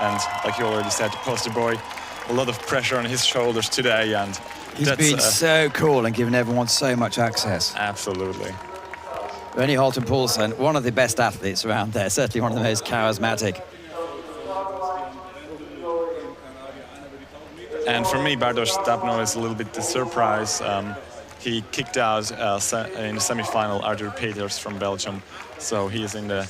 And like you already said, poster boy, a lot of pressure on his shoulders today. And he's been so cool and given everyone so much access. Absolutely. Rene Holten Poulsen, one of the best athletes around there, certainly one of the most charismatic. And for me, Bartosz Stapno is a little bit the surprise. He kicked out in the semi-final Arthur Peters from Belgium, so he is in the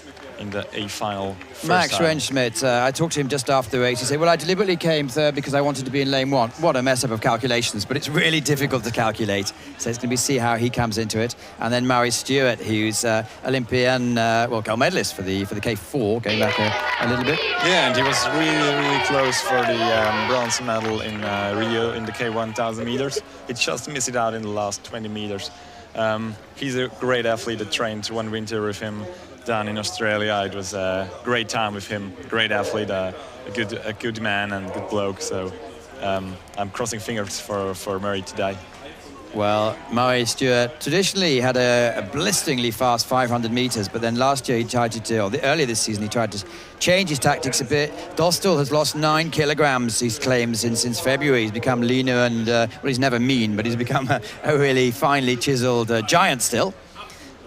A final. Max Rentschmidt, I talked to him just after the race. He said, well, I deliberately came third because I wanted to be in lane 1. What a mess up of calculations, but it's really difficult to calculate. So it's going to be see how he comes into it. And then Murray Stewart, who's Olympian, gold medalist for the K4, going back a little bit. Yeah, and he was really close for the bronze medal in Rio in the K1000 meters. He just missed it out in the last 20 meters. He's a great athlete. I trained one winter with him down in Australia. It was a great time with him. Great athlete, a good man and good bloke. So I'm crossing fingers for Murray today. Well, Murray Stewart traditionally had a blisteringly fast 500 meters, but then last year he tried to, or earlier this season, he tried to change his tactics a bit. Dostal has lost 9 kilograms, he claims, since February. He's become leaner and, well, he's never mean, but he's become a really finely chiseled giant still.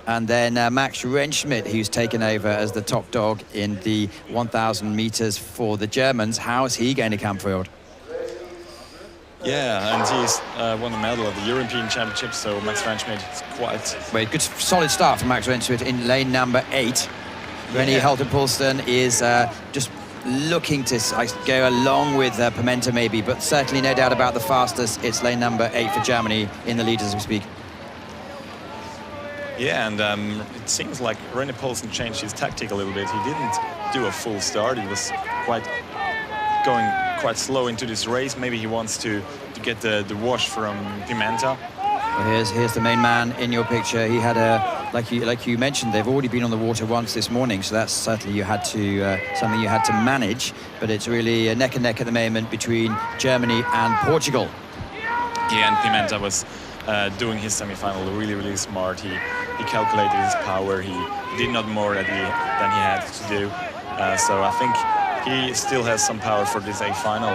And then Max Rentschmidt, who's taken over as the top dog in the 1,000 meters for the Germans. How is he going to come forward? Yeah, and he's won the medal at the European Championships, so Max Rentschmidt is quite... Well, good solid start from Max Rentschmidt in lane number 8. Rene Holten Poulsen is just looking to go along with Pimenta maybe, but certainly no doubt about the fastest. It's lane number 8 for Germany in the lead as we speak. Yeah, and it seems like Rene Poulsen changed his tactic a little bit. He didn't do a full start. He was going quite slow into this race. Maybe he wants to get the wash from Pimenta. Well, here's the main man in your picture. He had like you mentioned, they've already been on the water once this morning, so that's certainly something you had to manage. But it's really neck and neck at the moment between Germany and Portugal. Yeah, and Pimenta was doing his semi-final really smart. He calculated his power. He did not more than he had to do. So I think he still has some power for this A final.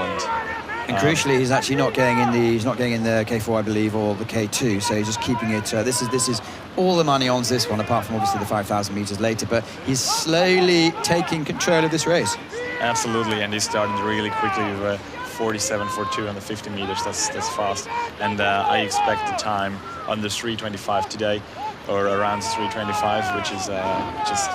And crucially, he's actually not going in the K4, I believe, or the K2. So he's just keeping it. This is all the money on this one, apart from obviously the 5,000 meters later. But he's slowly taking control of this race. Absolutely, and he's starting really quickly with 47.42 on the 50 meters. That's fast. And I expect the time under 3:25 today, or around 3:25, which is just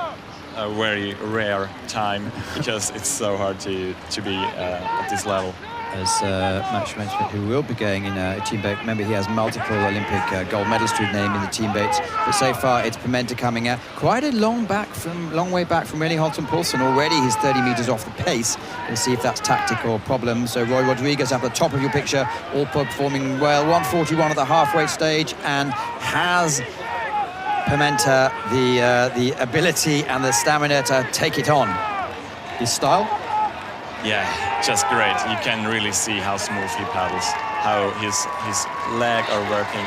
a very rare time because it's so hard to be at this level. As Max Rentschmidt, who will be going in a team boat. Remember, he has multiple Olympic gold medals to his name in the team boats. But so far, it's Pimenta coming out. Quite a long way back from Rene Holten Poulsen. Already he's 30 meters off the pace. We'll see if that's tactical problems. So Roy Rodriguez at the top of your picture, all performing well. 1:41 at the halfway stage, and has Pimenta the ability and the stamina to take it on. His style? Yeah, just great. You can really see how smooth he paddles, how his leg are working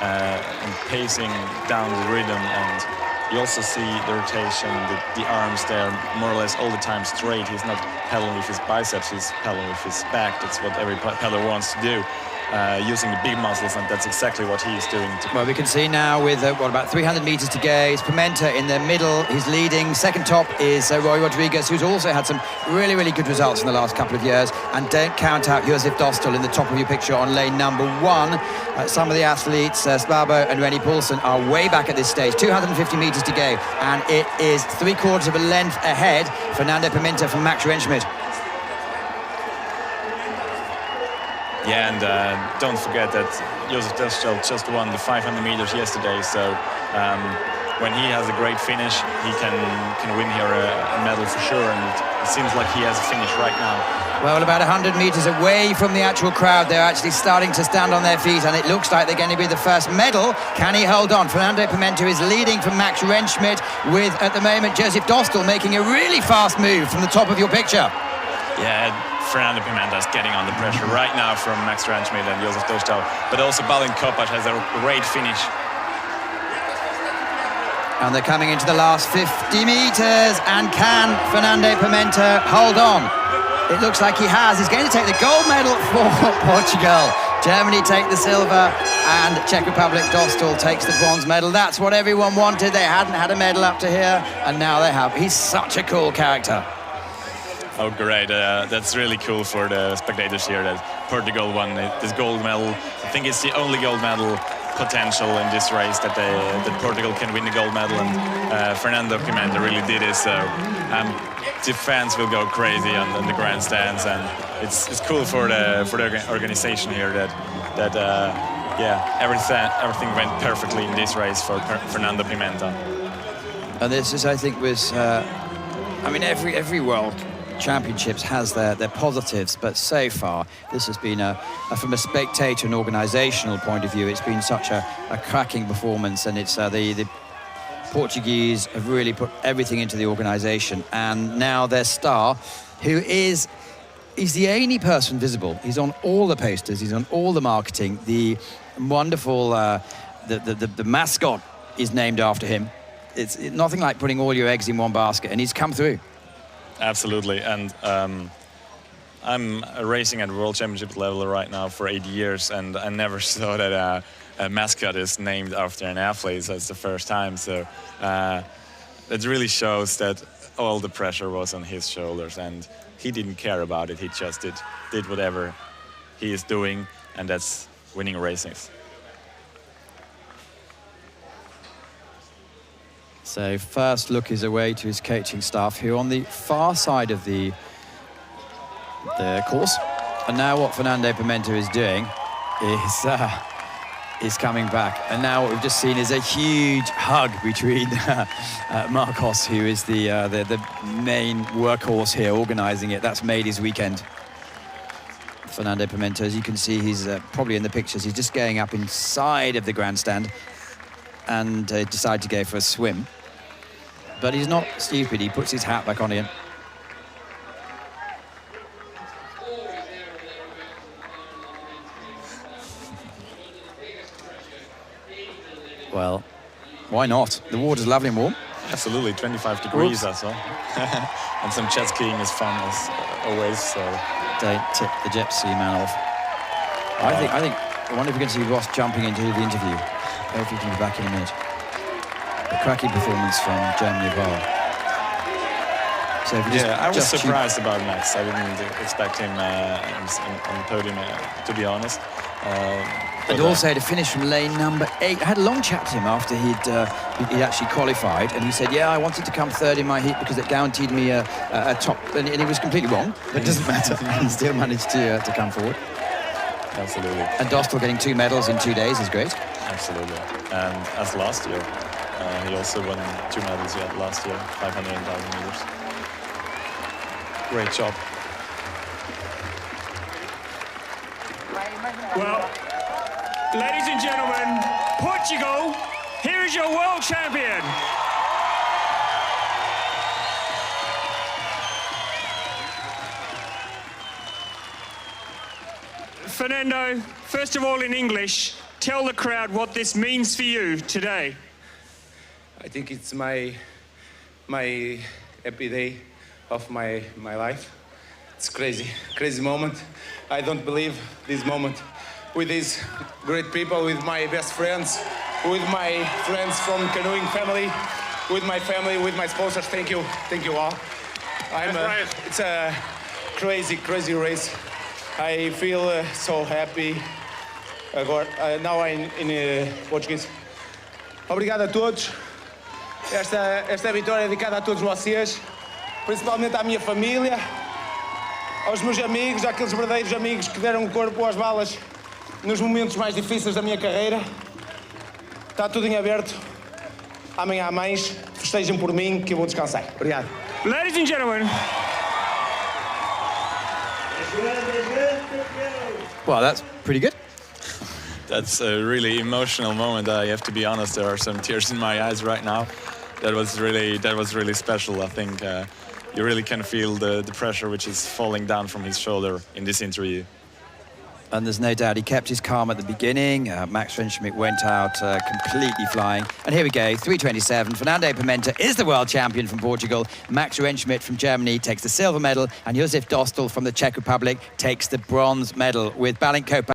and pacing down the rhythm, and you also see the rotation, the arms there more or less all the time straight. He's not paddling with his biceps, he's paddling with his back. That's what every paddler wants to do. Using the big muscles, and that's exactly what he is doing. Well, we can see now with about 300 meters to go. It's Pimenta in the middle. He's leading. Second top is Roy Rodriguez, who's also had some really good results in the last couple of years. And don't count out Josef Dostal in the top of your picture on lane number 1. Some of the athletes, Sparbo and Rene Poulsen, are way back at this stage. 250 meters to go, and it is 3/4 of a length ahead. Fernando Pimenta from Max Rentschmidt. Yeah, and don't forget that Josef Dostal just won the 500 meters yesterday, so when he has a great finish, he can win here a medal for sure, and it seems like he has a finish right now. Well, about 100 meters away from the actual crowd, they're actually starting to stand on their feet, and it looks like they're going to be the first medal. Can he hold on? Fernando Pimenta is leading from Max Rentschmidt, with, at the moment, Josef Dostal making a really fast move from the top of your picture. Yeah, Fernando Pimenta is getting under pressure right now from Max Rentschmidt and Josef Dostal, but also Balin Kopac has a great finish. And they're coming into the last 50 meters, and can Fernando Pimenta hold on? It looks like he has. He's going to take the gold medal for Portugal. Germany take the silver, and Czech Republic, Dostal, takes the bronze medal. That's what everyone wanted. They hadn't had a medal up to here, and now they have. He's such a cool character. Oh, great. That's really cool for the spectators here that Portugal won this gold medal. I think it's the only gold medal potential in this race that Portugal can win the gold medal, and Fernando Pimenta really did it. So the fans will go crazy on the grandstands, and it's cool for the organization here that everything went perfectly in this race for Fernando Pimenta. And this is, I think, was every world championships has their positives, but so far this has been from a spectator and organizational point of view, it's been such a cracking performance, and it's the Portuguese have really put everything into the organization, and now their star, he's the only person visible. He's on all the posters, he's on all the marketing. The wonderful the mascot is named after him. It's nothing like putting all your eggs in one basket, and he's come through. Absolutely, and I'm racing at World Championship level right now for 8 years, and I never saw that a mascot is named after an athlete. So it's the first time. So it really shows that all the pressure was on his shoulders, and he didn't care about it. He just did whatever he is doing, and that's winning races. So first look is away to his coaching staff here on the far side of the course. And now what Fernando Pimenta is doing is coming back. And now what we've just seen is a huge hug between Marcos, who is the main workhorse here, organising it. That's made his weekend. Fernando Pimenta, as you can see, he's probably in the pictures. He's just going up inside of the grandstand and decided to go for a swim. But he's not stupid. He puts his hat back on again. Well, why not? The water's lovely and warm. Absolutely, 25 degrees or so. And some jet skiing is fun as always. So don't tip the jet ski man off. I wonder if we can see Ross jumping into the interview. Hopefully he can be back in a minute. A cracking performance from Germany as well. So if we I was surprised about Max. I didn't expect him on the podium, to be honest. And also to finish from lane number 8. I had a long chat to him after he'd actually qualified, and he said, yeah, I wanted to come third in my heat because it guaranteed me a top, and he was completely wrong, but it doesn't matter. He still managed to come forward. Absolutely. And Dostal getting 2 medals in 2 days is great. Absolutely. And as last year, he also won 2 medals last year, 500 and 1,000 meters. Great job. Well, ladies and gentlemen, Portugal, here is your world champion. Fernando, first of all in English, tell the crowd what this means for you today. I think it's my happy day of my life. It's crazy moment. I don't believe this moment. With these great people, with my best friends, with my friends from canoeing family, with my family, with my sponsors. Thank you all. It's a crazy race. I feel so happy. Now I'm in Portuguese. Obrigado a todos. Esta vitória é dedicada a todos vocês, principalmente à minha família, aos meus amigos, àqueles verdadeiros amigos que deram o corpo às balas nos momentos mais difíceis da minha carreira. Está tudo em aberto. Amanhã há mais. Festejem por mim que eu vou descansar. Obrigado. Ladies and gentlemen. Well, that's pretty good. That's a really emotional moment. I have to be honest. There are some tears in my eyes right now. That was really special. I think you really can feel the pressure which is falling down from his shoulder in this interview. And there's no doubt he kept his calm at the beginning. Max Rentschmidt went out completely flying. And here we go, 3:27. Fernando Pimenta is the world champion from Portugal. Max Rentschmidt from Germany takes the silver medal. And Josef Dostal from the Czech Republic takes the bronze medal, with Balankova